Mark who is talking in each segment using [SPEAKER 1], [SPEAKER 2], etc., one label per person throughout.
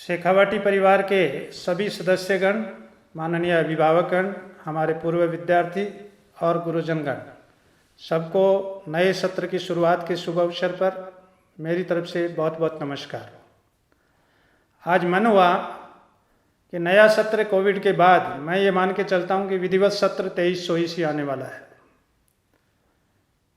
[SPEAKER 1] शेखावाटी परिवार के सभी सदस्यगण, माननीय अभिभावकगण, हमारे पूर्व विद्यार्थी और गुरुजनगण, सबको नए सत्र की शुरुआत के शुभ अवसर पर मेरी तरफ से बहुत बहुत नमस्कार। आज मन हुआ कि नया सत्र कोविड के बाद मैं ये मान के चलता हूँ कि विधिवत सत्र 23-24 ही आने वाला है।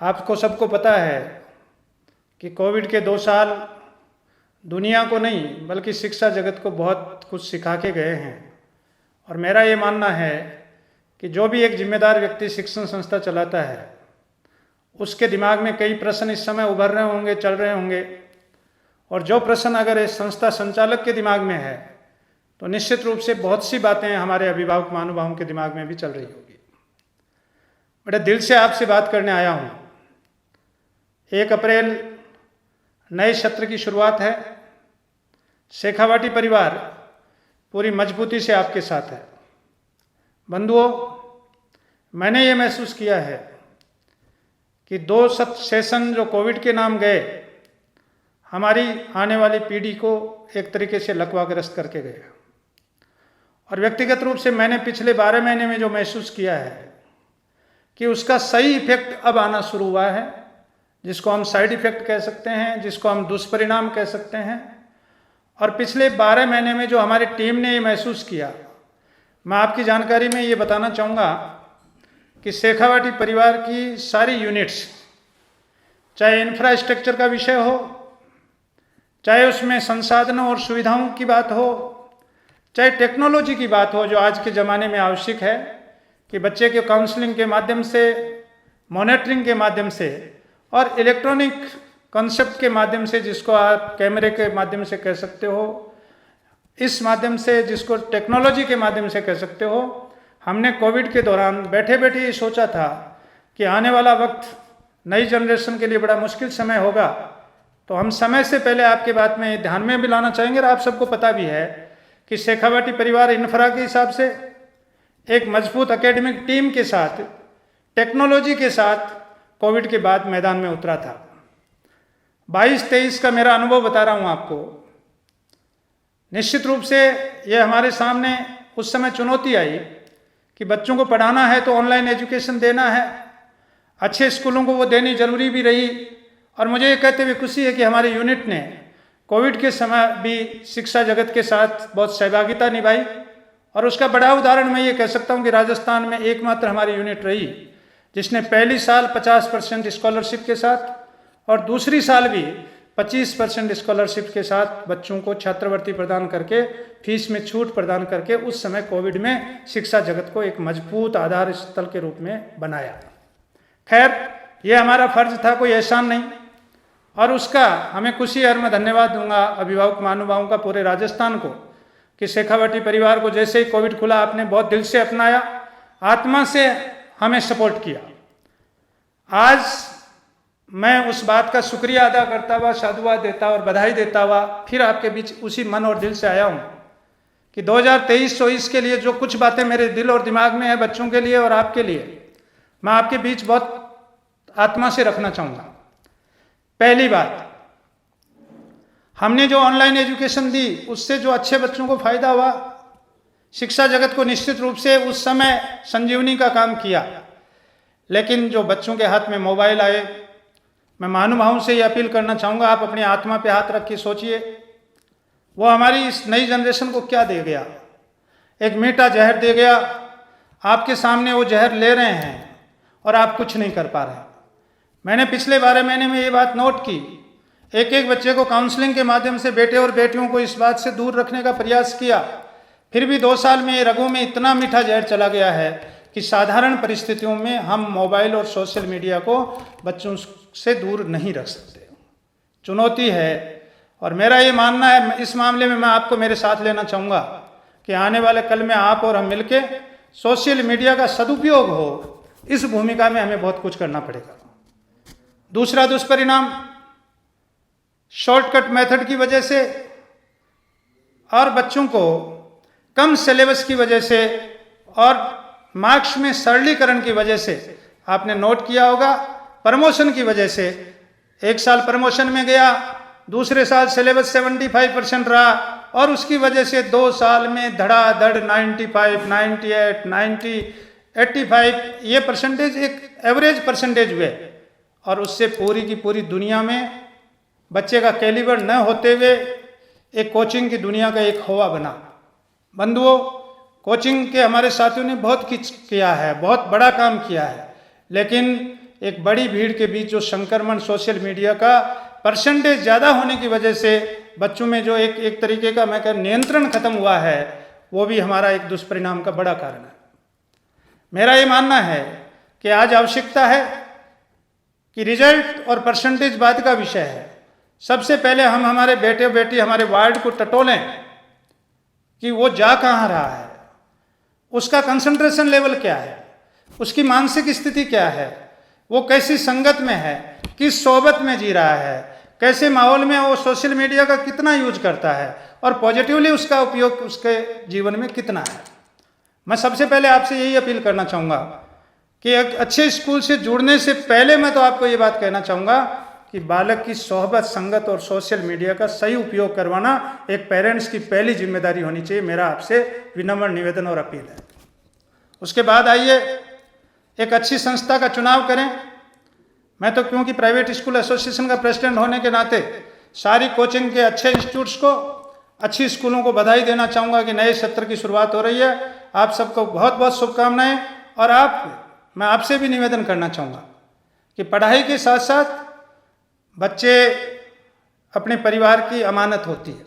[SPEAKER 1] आपको सबको पता है कि कोविड के 2 साल दुनिया को नहीं बल्कि शिक्षा जगत को बहुत कुछ सिखा के गए हैं। और मेरा ये मानना है कि जो भी एक जिम्मेदार व्यक्ति शिक्षण संस्था चलाता है उसके दिमाग में कई प्रश्न इस समय उभर रहे होंगे, चल रहे होंगे, और जो प्रश्न अगर इस संस्था संचालक के दिमाग में है तो निश्चित रूप से बहुत सी बातें हमारे अभिभावक महानुभावों के दिमाग में भी चल रही होगी। बड़े दिल से आपसे बात करने आया हूँ। 1 अप्रैल नए सत्र की शुरुआत है। शेखावाटी परिवार पूरी मजबूती से आपके साथ है। बंधुओं, मैंने ये महसूस किया है कि 2 सेशन जो कोविड के नाम गए, हमारी आने वाली पीढ़ी को एक तरीके से लकवाग्रस्त करके गए। और व्यक्तिगत रूप से मैंने पिछले 12 महीने में जो महसूस किया है कि उसका सही इफेक्ट अब आना शुरू हुआ है, जिसको हम साइड इफेक्ट कह सकते हैं, जिसको हम दुष्परिणाम कह सकते हैं। और पिछले 12 महीने में जो हमारी टीम ने ये महसूस किया, मैं आपकी जानकारी में ये बताना चाहूँगा कि शेखावाटी परिवार की सारी यूनिट्स, चाहे इंफ्रास्ट्रक्चर का विषय हो, चाहे उसमें संसाधनों और सुविधाओं की बात हो, चाहे टेक्नोलॉजी की बात हो, जो आज के ज़माने में आवश्यक है कि बच्चे के काउंसलिंग के माध्यम से, मॉनिटरिंग के माध्यम से और इलेक्ट्रॉनिक कॉन्सेप्ट के माध्यम से, जिसको आप कैमरे के माध्यम से कह सकते हो, इस माध्यम से जिसको टेक्नोलॉजी के माध्यम से कह सकते हो, हमने कोविड के दौरान बैठे बैठे ये सोचा था कि आने वाला वक्त नई जनरेशन के लिए बड़ा मुश्किल समय होगा। तो हम समय से पहले आपके बात में ध्यान में भी लाना चाहेंगे, और आप सबको पता भी है कि शेखावाटी परिवार इंफ्रा के हिसाब से एक मजबूत एकेडमिक टीम के साथ, टेक्नोलॉजी के साथ कोविड के बाद मैदान में उतरा था। 22-23 का मेरा अनुभव बता रहा हूँ आपको। निश्चित रूप से ये हमारे सामने उस समय चुनौती आई कि बच्चों को पढ़ाना है तो ऑनलाइन एजुकेशन देना है, अच्छे स्कूलों को वो देनी जरूरी भी रही। और मुझे ये कहते हुए खुशी है कि हमारी यूनिट ने कोविड के समय भी शिक्षा जगत के साथ बहुत सहभागिता निभाई। और उसका बड़ा उदाहरण मैं ये कह सकता हूँ कि राजस्थान में एकमात्र हमारी यूनिट रही जिसने पहली साल 50% स्कॉलरशिप के साथ और दूसरी साल भी 25% स्कॉलरशिप के साथ बच्चों को छात्रवृत्ति प्रदान करके, फीस में छूट प्रदान करके उस समय कोविड में शिक्षा जगत को एक मजबूत आधार स्थल के रूप में बनाया। खैर, ये हमारा फर्ज था, कोई एहसान नहीं, और उसका हमें खुशी है। और मैं धन्यवाद दूंगा अभिभावक महानुभावों का, पूरे राजस्थान को, कि शेखावाटी परिवार को जैसे ही कोविड खुला आपने बहुत दिल से अपनाया, आत्मा से हमें सपोर्ट किया। आज मैं उस बात का शुक्रिया अदा करता हुआ, साधुवाद देता और बधाई देता हुआ फिर आपके बीच उसी मन और दिल से आया हूँ कि 2023-24 के लिए जो कुछ बातें मेरे दिल और दिमाग में है बच्चों के लिए और आपके लिए, मैं आपके बीच बहुत आत्मा से रखना चाहूँगा। पहली बात, हमने जो ऑनलाइन एजुकेशन दी उससे जो अच्छे बच्चों को फायदा हुआ, शिक्षा जगत को निश्चित रूप से उस समय संजीवनी का काम किया। लेकिन जो बच्चों के हाथ में मोबाइल आए, मैं महानुभावों से ये अपील करना चाहूँगा, आप अपनी आत्मा पे हाथ रख के सोचिए, वो हमारी इस नई जनरेशन को क्या दे गया। एक मीठा जहर दे गया, आपके सामने वो जहर ले रहे हैं और आप कुछ नहीं कर पा रहे। मैंने पिछले 12 महीने में ये बात नोट की, एक एक बच्चे को काउंसलिंग के माध्यम से, बेटे और बेटियों को इस बात से दूर रखने का प्रयास किया, फिर भी 2 साल में रगों में इतना मीठा जहर चला गया है कि साधारण परिस्थितियों में हम मोबाइल और सोशल मीडिया को बच्चों से दूर नहीं रख सकते। चुनौती है, और मेरा ये मानना है इस मामले में मैं आपको मेरे साथ लेना चाहूँगा कि आने वाले कल में आप और हम मिलके सोशल मीडिया का सदुपयोग हो, इस भूमिका में हमें बहुत कुछ करना पड़ेगा। दूसरा दुष्परिणाम, शॉर्टकट मेथड की वजह से और बच्चों को कम सिलेबस की वजह से और मार्क्स में सरलीकरण की वजह से, आपने नोट किया होगा, प्रमोशन की वजह से, 1 साल प्रमोशन में गया, दूसरे साल सिलेबस 75% रहा, और उसकी वजह से 2 साल में धड़ाधड़ 95, 98, 90, 85 ये परसेंटेज एक एवरेज परसेंटेज हुए, और उससे पूरी की पूरी दुनिया में बच्चे का कैलिबर न होते हुए एक कोचिंग की दुनिया का एक हवा बना। बंधुओं, कोचिंग के हमारे साथियों ने बहुत कुछ किया है, बहुत बड़ा काम किया है, लेकिन एक बड़ी भीड़ के बीच जो संक्रमण सोशल मीडिया का परसेंटेज ज़्यादा होने की वजह से बच्चों में जो एक तरीके का मैं कह नियंत्रण खत्म हुआ है, वो भी हमारा एक दुष्परिणाम का बड़ा कारण है। मेरा ये मानना है कि आज आवश्यकता है कि रिजल्ट और परसेंटेज बाद का विषय है। सबसे पहले हम हमारे बेटे बेटी हमारे वार्ड को टटोलें कि वो जा कहाँ रहा है, उसका कंसंट्रेशन लेवल क्या है, उसकी मानसिक स्थिति क्या है, वो कैसी संगत में है, किस सोबत में जी रहा है, कैसे माहौल में वो सोशल मीडिया का कितना यूज करता है और पॉजिटिवली उसका उपयोग उसके जीवन में कितना है। मैं सबसे पहले आपसे यही अपील करना चाहूँगा कि एक अच्छे स्कूल से जुड़ने से पहले मैं तो आपको ये बात कहना चाहूँगा कि बालक की सोहबत, संगत और सोशल मीडिया का सही उपयोग करवाना एक पेरेंट्स की पहली जिम्मेदारी होनी चाहिए। मेरा आपसे विनम्र निवेदन और अपील है। उसके बाद आइए एक अच्छी संस्था का चुनाव करें। मैं तो क्योंकि प्राइवेट स्कूल एसोसिएशन का प्रेसिडेंट होने के नाते सारी कोचिंग के अच्छे इंस्टीट्यूट्स को, अच्छी स्कूलों को बधाई देना चाहूँगा कि नए सत्र की शुरुआत हो रही है। आप सबको बहुत बहुत शुभकामनाएं। और मैं आपसे भी निवेदन करना चाहूँगा कि पढ़ाई के साथ साथ बच्चे अपने परिवार की अमानत होती है।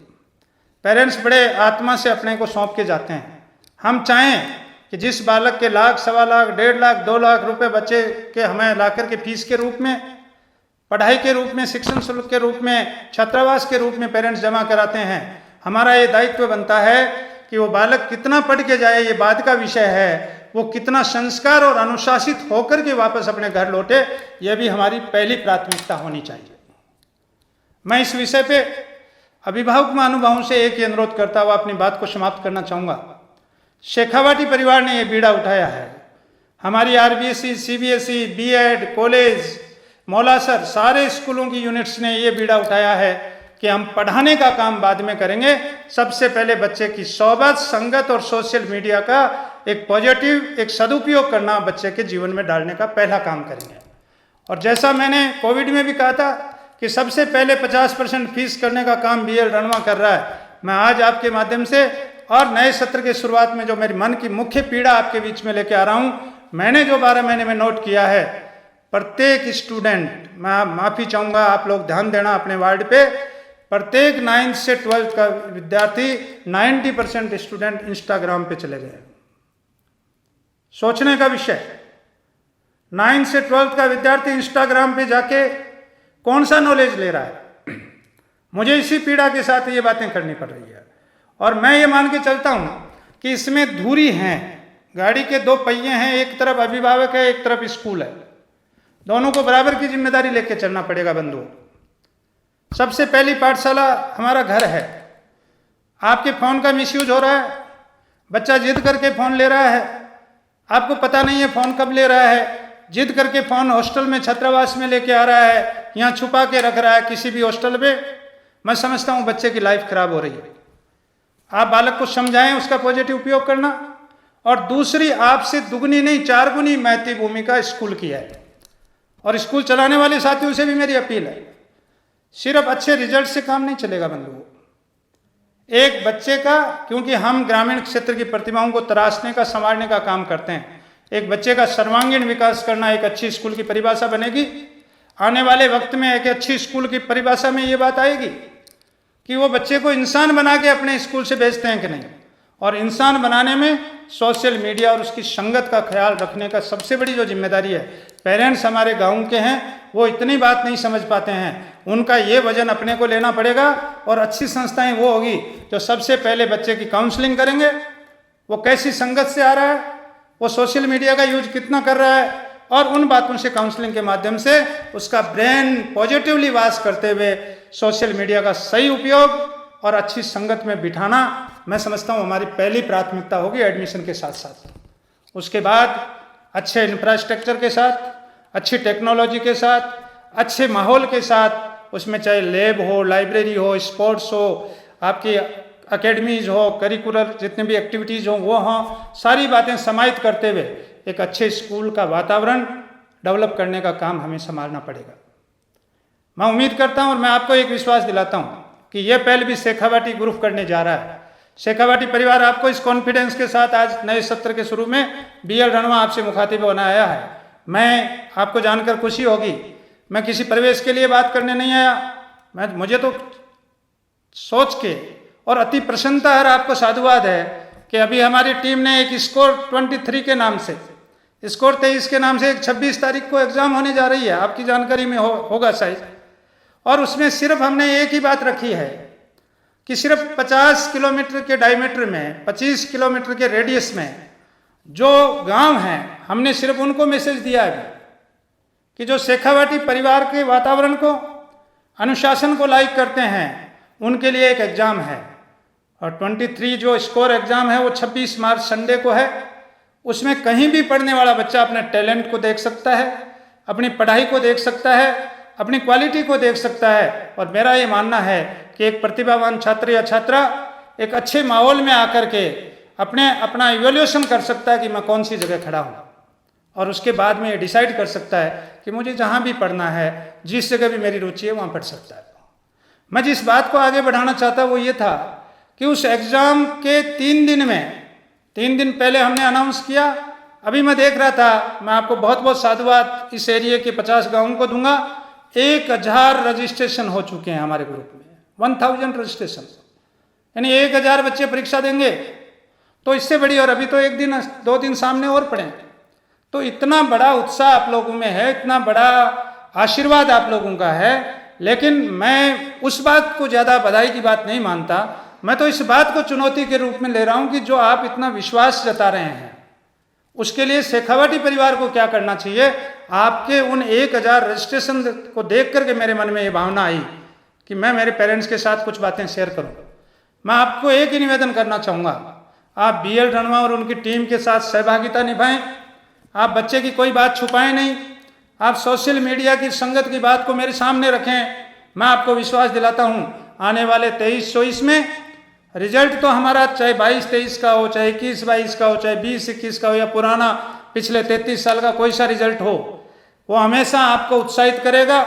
[SPEAKER 1] पेरेंट्स बड़े आत्मा से अपने को सौंप के जाते हैं। हम चाहें कि जिस बालक के लाख, सवा लाख, 1.5 लाख, 2 लाख रुपए बच्चे के हमें लाकर के फीस के रूप में, पढ़ाई के रूप में, शिक्षण शुल्क के रूप में, छात्रावास के रूप में पेरेंट्स जमा कराते हैं, हमारा ये दायित्व बनता है कि वो बालक कितना पढ़ के जाए ये बाद का विषय है, वो कितना संस्कार और अनुशासित होकर के वापस अपने घर लौटे, यह भी हमारी पहली प्राथमिकता होनी चाहिए। मैं इस विषय पे अभिभावक महानुभावों से एक ही अनुरोध करता हुआ अपनी बात को समाप्त करना चाहूँगा। शेखावाटी परिवार ने यह बीड़ा उठाया है। हमारी RBSE, CBSE, BEd, college, Maulasar सारे स्कूलों की यूनिट्स ने यह बीड़ा उठाया है कि हम पढ़ाने का काम बाद में करेंगे। सबसे पहले बच्चे की सोबत, संगत और सोशल मीडिया का एक पॉजिटिव, एक सदुपयोग करना बच्चे के जीवन में डालने का पहला काम करेंगे। और जैसा मैंने कोविड में भी कहा था कि सबसे पहले 50% फीस करने का काम बीएल रणवा कर रहा है। मैं आज आपके माध्यम से और नए सत्र के शुरुआत में जो मेरी मन की मुख्य पीड़ा आपके बीच में लेके आ रहा हूँ, मैंने जो 12 महीने में नोट किया है, प्रत्येक स्टूडेंट, मैं माफ़ी चाहूँगा, आप लोग ध्यान देना अपने वार्ड पे, प्रत्येक 9th से 12th का विद्यार्थी 90% स्टूडेंट इंस्टाग्राम पे चले गए। सोचने का विषय, 9th से 12th का विद्यार्थी इंस्टाग्राम पे जाके कौन सा नॉलेज ले रहा है। मुझे इसी पीड़ा के साथ ये बातें करनी पड़ रही है। और मैं ये मान के चलता हूँ कि इसमें धुरी हैं, गाड़ी के 2 पहिए हैं, एक तरफ अभिभावक है, एक तरफ स्कूल है। दोनों को बराबर की जिम्मेदारी लेके चलना पड़ेगा। बंधुओं, सबसे पहली पाठशाला हमारा घर है। आपके फ़ोन का मिसयूज हो रहा है, बच्चा जिद करके फ़ोन ले रहा है, आपको पता नहीं है फ़ोन कब ले रहा है, जिद करके फ़ोन हॉस्टल में, छात्रावास में लेके आ रहा है, यहाँ छुपा के रख रहा है किसी भी हॉस्टल में। मैं समझता हूँ बच्चे की लाइफ खराब हो रही है। आप बालक को समझाएं उसका पॉजिटिव उपयोग करना। और दूसरी, आपसे दुगनी नहीं 4 गुनी महती भूमिका स्कूल की है। और स्कूल चलाने वाले साथियों से भी मेरी अपील है, सिर्फ अच्छे रिजल्ट से काम नहीं चलेगा बंधुओं। एक बच्चे का, क्योंकि हम ग्रामीण क्षेत्र की प्रतिभाओं को तराशने का, संवारने का काम करते हैं, एक बच्चे का सर्वांगीण विकास करना एक अच्छी स्कूल की परिभाषा बनेगी। आने वाले वक्त में एक अच्छी स्कूल की परिभाषा में ये बात आएगी कि वो बच्चे को इंसान बना के अपने स्कूल से भेजते हैं कि नहीं। और इंसान बनाने में सोशल मीडिया और उसकी संगत का ख्याल रखने का सबसे बड़ी जो जिम्मेदारी है, पेरेंट्स हमारे गाँव के हैं, वो इतनी बात नहीं समझ पाते हैं, उनका ये वजन अपने को लेना पड़ेगा। और अच्छी संस्थाएं वो होगी जो सबसे पहले बच्चे की काउंसलिंग करेंगे, वो कैसी संगत से आ रहा है, वो सोशल मीडिया का यूज कितना कर रहा है, और उन बातों से काउंसलिंग के माध्यम से उसका ब्रेन पॉजिटिवली वास करते हुए सोशल मीडिया का सही उपयोग और अच्छी संगत में बिठाना, मैं समझता हूँ हमारी पहली प्राथमिकता होगी एडमिशन के साथ साथ। उसके बाद अच्छे इंफ्रास्ट्रक्चर के साथ, अच्छी टेक्नोलॉजी के साथ, अच्छे माहौल के साथ, उसमें चाहे लैब हो, लाइब्रेरी हो, स्पोर्ट्स हो, आपकी एकेडमीज़ हो, करिकुलर जितने भी एक्टिविटीज़ हों वो हों, सारी बातें समाहित करते हुए एक अच्छे स्कूल का वातावरण डेवलप करने का काम हमें संभालना पड़ेगा। मैं उम्मीद करता हूं और मैं आपको एक विश्वास दिलाता हूं कि ये पहल भी शेखावाटी ग्रुप करने जा रहा है। शेखावाटी परिवार आपको इस कॉन्फिडेंस के साथ आज नए सत्र के शुरू में BL रणवा आपसे मुखातिब होना आया है। मैं आपको जानकर खुशी होगी, मैं किसी प्रवेश के लिए बात करने नहीं आया, मुझे तो सोच के और अति प्रसन्नता है और आपको साधुवाद है कि अभी हमारी टीम ने एक स्कोर 23 के नाम से, स्कोर 23 के नाम से एक 26 तारीख को एग्जाम होने जा रही है, आपकी जानकारी में होगा शायद। और उसमें सिर्फ हमने एक ही बात रखी है कि सिर्फ 50 किलोमीटर के डायमीटर में, 25 किलोमीटर के रेडियस में जो गांव हैं, हमने सिर्फ उनको मैसेज दिया है कि जो शेखावाटी परिवार के वातावरण को, अनुशासन को लाइक करते हैं, उनके लिए एक एग्ज़ाम है। और 23 जो स्कोर एग्ज़ाम है वो 26 मार्च संडे को है। उसमें कहीं भी पढ़ने वाला बच्चा अपने टैलेंट को देख सकता है, अपनी पढ़ाई को देख सकता है, अपनी क्वालिटी को देख सकता है। और मेरा ये मानना है कि एक प्रतिभावान छात्र या छात्रा एक अच्छे माहौल में आकर के अपना इवैल्यूएशन कर सकता है कि मैं कौन सी जगह खड़ा हूँ, और उसके बाद में ये डिसाइड कर सकता है कि मुझे जहाँ भी पढ़ना है, जिस जगह भी मेरी रुचि है वहाँ पढ़ सकता है। मैं जिस बात को आगे बढ़ाना चाहता वो ये था कि उस एग्ज़ाम के 3 दिन में, 3 दिन पहले हमने अनाउंस किया। अभी मैं देख रहा था, मैं आपको बहुत बहुत साधुवाद इस एरिया के 50 गाँवों को दूंगा। 1000 रजिस्ट्रेशन हो चुके हैं हमारे ग्रुप में, 1000 रजिस्ट्रेशन, यानी 1000 बच्चे परीक्षा देंगे। तो इससे बड़ी, और अभी तो 1 दिन 2 दिन सामने और पड़े, तो इतना बड़ा उत्साह आप लोगों में है, इतना बड़ा आशीर्वाद आप लोगों का है। लेकिन मैं उस बात को ज़्यादा बधाई की बात नहीं मानता, मैं तो इस बात को चुनौती के रूप में ले रहा हूँ कि जो आप इतना विश्वास जता रहे हैं, उसके लिए शेखावाटी परिवार को क्या करना चाहिए। आपके उन 1000 रजिस्ट्रेशन को देख करके मेरे मन में ये भावना आई कि मैं मेरे पेरेंट्स के साथ कुछ बातें शेयर करूं। मैं आपको एक ही निवेदन करना चाहूँगा, आप BL रणवा और उनकी टीम के साथ सहभागिता निभाएं। आप बच्चे की कोई बात छुपाएं नहीं, आप सोशल मीडिया की संगत की बात को मेरे सामने रखें। मैं आपको विश्वास दिलाता हूँ आने वाले 23-24 में रिजल्ट तो हमारा चाहे 22-23 का हो, चाहे 21-22 का हो, चाहे 20-21 का हो, या पुराना पिछले 33 साल का कोई सा रिजल्ट हो, वो हमेशा आपको उत्साहित करेगा,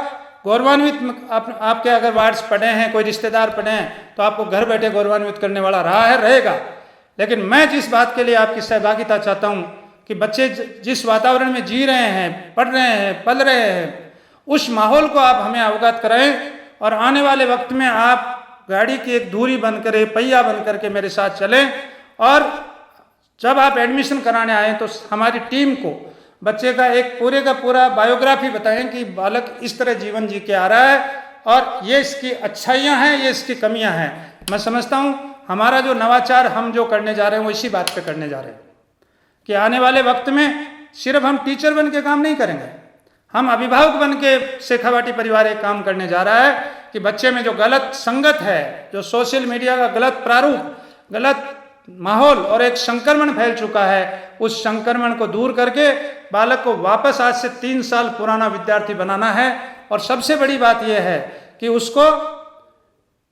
[SPEAKER 1] गौरवान्वित। आपके अगर वार्ड्स पढ़े हैं, कोई रिश्तेदार पढ़े हैं, तो आपको घर बैठे गौरवान्वित करने वाला रहा है, रहेगा। लेकिन मैं जिस बात के लिए आपकी सहभागिता चाहता हूँ कि बच्चे जिस वातावरण में जी रहे हैं, पढ़ रहे हैं, पल रहे हैं, उस माहौल को आप हमें अवगत कराएं। और आने वाले वक्त में आप गाड़ी की एक धुरी बनकर, एक पहिया बन करके मेरे साथ चलें। और जब आप एडमिशन कराने आए तो हमारी टीम को बच्चे का एक पूरे का पूरा बायोग्राफी बताएं कि बालक इस तरह जीवन जी के आ रहा है और ये इसकी अच्छाइयाँ हैं, ये इसकी कमियाँ हैं। मैं समझता हूँ हमारा जो नवाचार हम जो करने जा रहे हैं वो इसी बात पे करने जा रहे हैं कि आने वाले वक्त में सिर्फ हम टीचर बन के काम नहीं करेंगे, हम अभिभावक बन के शेखावाटी परिवार एक काम करने जा रहा है कि बच्चे में जो गलत संगत है, जो सोशल मीडिया का गलत प्रारूप, गलत माहौल और एक संक्रमण फैल चुका है, उस संक्रमण को दूर करके बालक को वापस आज से 3 साल पुराना विद्यार्थी बनाना है। और सबसे बड़ी बात यह है कि उसको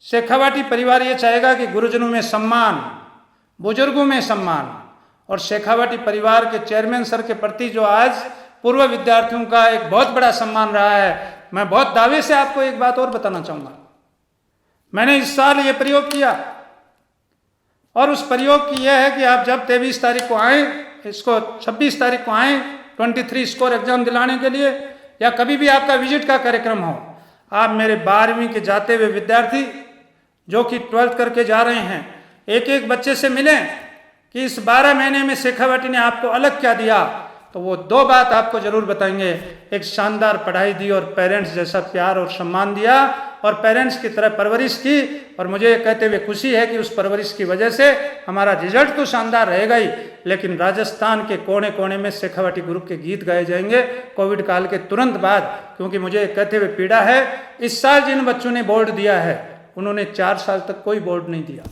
[SPEAKER 1] शेखावाटी परिवार ये चाहेगा कि गुरुजनों में सम्मान, बुजुर्गों में सम्मान, और शेखावाटी परिवार के चेयरमैन सर के प्रति जो आज पूर्व विद्यार्थियों का एक बहुत बड़ा सम्मान रहा है। मैं बहुत दावे से आपको एक बात और बताना चाहूँगा, मैंने इस साल ये प्रयोग किया और उस प्रयोग की यह है कि आप जब 23 तारीख को आएँ, इसको 26 तारीख को आएँ 23 स्कोर एग्जाम दिलाने के लिए, या कभी भी आपका विजिट का कार्यक्रम हो, आप मेरे 12वीं के जाते हुए विद्यार्थी जो कि 12th करके जा रहे हैं, एक एक बच्चे से मिलें कि इस 12 महीने में शेखावाटी ने आपको अलग क्या दिया। तो वो 2 बात आपको जरूर बताएंगे, एक शानदार पढ़ाई दी और पेरेंट्स जैसा प्यार और सम्मान दिया और पेरेंट्स की तरह परवरिश की। और मुझे ये कहते हुए खुशी है कि उस परवरिश की वजह से हमारा रिजल्ट तो शानदार रहेगा ही, लेकिन राजस्थान के कोने कोने में शेखावाटी ग्रुप के गीत गाए जाएंगे कोविड काल के तुरंत बाद। क्योंकि मुझे ये कहते हुए पीड़ा है, इस साल जिन बच्चों ने बोर्ड दिया है उन्होंने 4 साल तक कोई बोर्ड नहीं दिया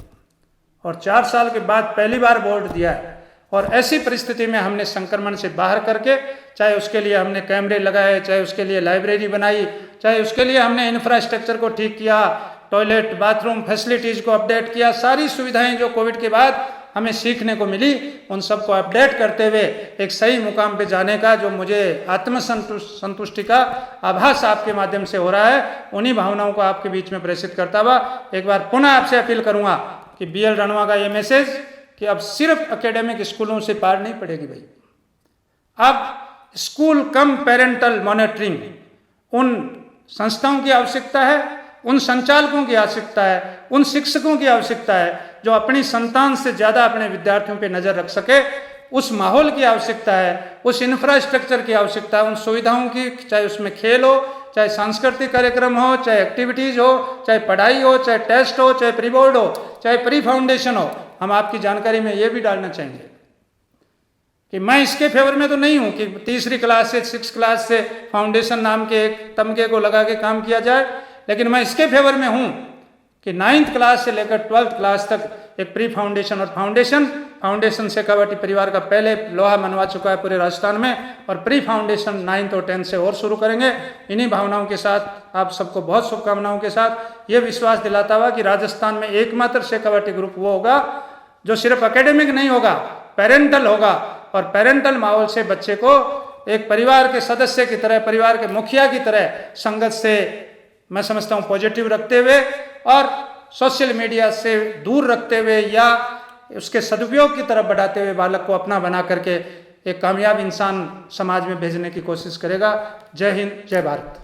[SPEAKER 1] और 4 साल के बाद पहली बार बोर्ड दिया है। और ऐसी परिस्थिति में हमने संक्रमण से बाहर करके, चाहे उसके लिए हमने कैमरे लगाए, चाहे उसके लिए लाइब्रेरी बनाई, चाहे उसके लिए हमने इंफ्रास्ट्रक्चर को ठीक किया, टॉयलेट बाथरूम फैसिलिटीज़ को अपडेट किया। सारी सुविधाएं जो कोविड के बाद हमें सीखने को मिली उन सबको अपडेट करते हुए एक सही मुकाम पे जाने का जो मुझे आत्मसंतुष्टि का आभास आपके माध्यम से हो रहा है, उन्हीं भावनाओं को आपके बीच में प्रेषित करता हुआ एक बार पुनः आपसे अपील करूंगा कि BL रणवा का ये मैसेज कि अब सिर्फ एकेडमिक स्कूलों से पार नहीं पड़ेगी भाई। अब स्कूल कम पेरेंटल मॉनिटरिंग उन संस्थाओं की आवश्यकता है, उन संचालकों की आवश्यकता है, उन शिक्षकों की आवश्यकता है जो अपनी संतान से ज़्यादा अपने विद्यार्थियों पे नज़र रख सके। उस माहौल की आवश्यकता है, उस इंफ्रास्ट्रक्चर की आवश्यकता है, उन सुविधाओं की, चाहे उसमें खेल हो, चाहे सांस्कृतिक कार्यक्रम हो, चाहे एक्टिविटीज़ हो, चाहे पढ़ाई हो, चाहे टेस्ट हो, चाहे प्री बोर्ड हो, चाहे प्री फाउंडेशन हो। हम आपकी जानकारी में ये भी डालना चाहेंगे कि मैं इसके फेवर में तो नहीं हूं कि 3री क्लास से 6th क्लास से फाउंडेशन नाम के एक तमके को लगा के काम किया जाए, लेकिन मैं इसके फेवर में हूं कि 9th क्लास से लेकर 12th क्लास तक एक प्री फाउंडेशन और फाउंडेशन शेखावटी परिवार का पहले लोहा मनवा चुका है पूरे राजस्थान में, और प्री फाउंडेशन 9th और 10th से और शुरू करेंगे। इन्हीं भावनाओं के साथ आप सबको बहुत शुभकामनाओं के साथ ये विश्वास दिलाता हुआ कि राजस्थान में एकमात्र शेखावटी ग्रुप वो होगा जो सिर्फ एकेडमिक नहीं होगा, पेरेंटल होगा, और पेरेंटल माहौल से बच्चे को एक परिवार के सदस्य की तरह, परिवार के मुखिया की तरह संगत से मैं समझता हूँ पॉजिटिव रखते हुए और सोशल मीडिया से दूर रखते हुए या उसके सदुपयोग की तरफ बढ़ाते हुए बालक को अपना बना करके एक कामयाब इंसान समाज में भेजने की कोशिश करेगा। जय हिंद, जय भारत।